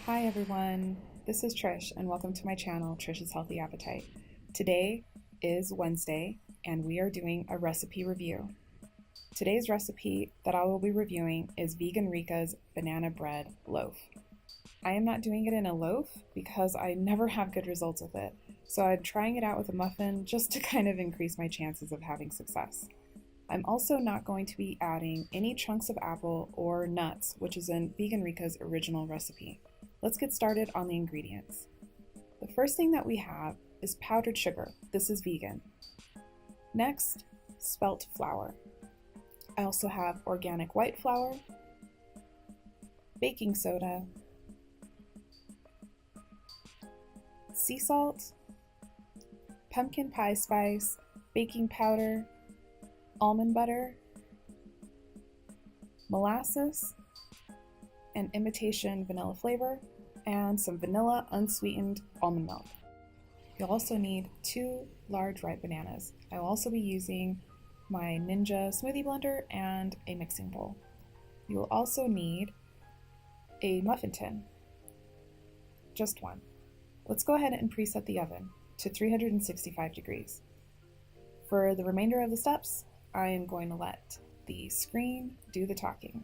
Hi everyone, this is Trish and welcome to my channel, Trish's Healthy Appetite. Today is Wednesday and we are doing a recipe review. Today's recipe that I will be reviewing is Vegan RICHA's banana bread loaf. I am not doing it in a loaf because I never have good results with it, so I'm trying it out with a muffin just to kind of increase my chances of having success. I'm also not going to be adding any chunks of apple or nuts, which is in Vegan RICHA's original recipe. Let's get started on the ingredients. The first thing that we have is powdered sugar. This is vegan. Next, spelt flour. I also have organic white flour, baking soda, sea salt, pumpkin pie spice, baking powder, almond butter, molasses, an imitation vanilla flavor, and some vanilla unsweetened almond milk. You'll also need 2 large ripe bananas. I will also be using my Ninja smoothie blender and a mixing bowl. You will also need a muffin tin, just one. Let's go ahead and preset the oven to 365 degrees. For the remainder of the steps, I am going to let the screen do the talking.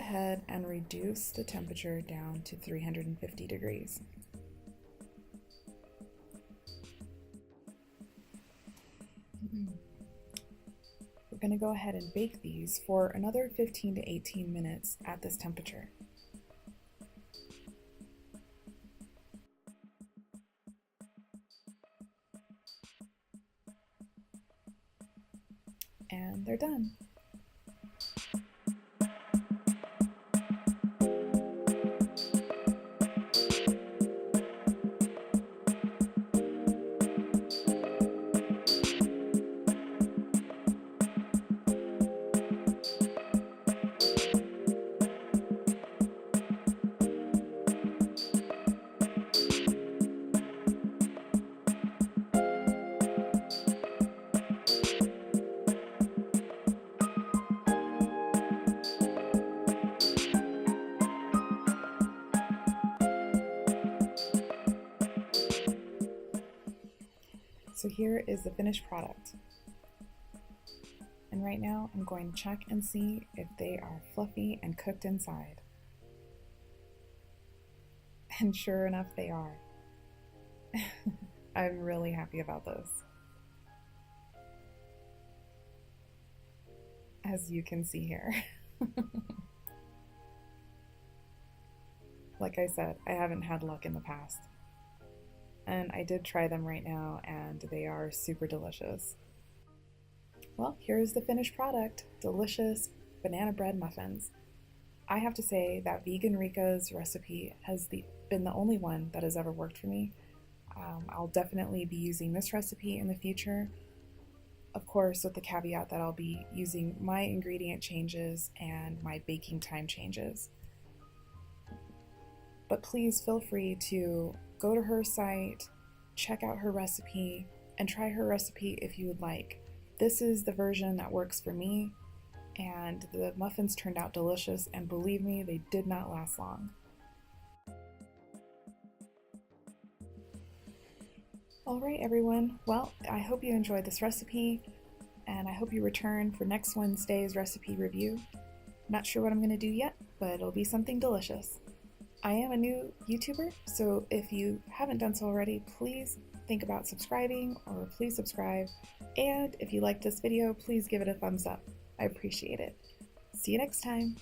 ahead and reduce the temperature down to 350 degrees. We're going to go ahead and bake these for another 15 to 18 minutes at this temperature. And they're done. So here is the finished product. And right now I'm going to check and see if they are fluffy and cooked inside. And sure enough, they are. I'm really happy about this. As you can see here. Like I said, I haven't had luck in the past. And I did try them right now, and they are super delicious. Well, here's the finished product. Delicious banana bread muffins. I have to say that vegan RICHA's recipe has been the only one that has ever worked for me. I'll definitely be using this recipe in the future. Of course, with the caveat that I'll be using my ingredient changes and my baking time changes. But please feel free to go to her site, check out her recipe, and try her recipe if you would like. This is the version that works for me, and the muffins turned out delicious, and believe me, they did not last long. Alright everyone, well, I hope you enjoyed this recipe, and I hope you return for next Wednesday's recipe review. Not sure what I'm going to do yet, but it'll be something delicious. I am a new YouTuber, so if you haven't done so already, please think about subscribing, or please subscribe. And if you liked this video, please give it a thumbs up. I appreciate it. See you next time.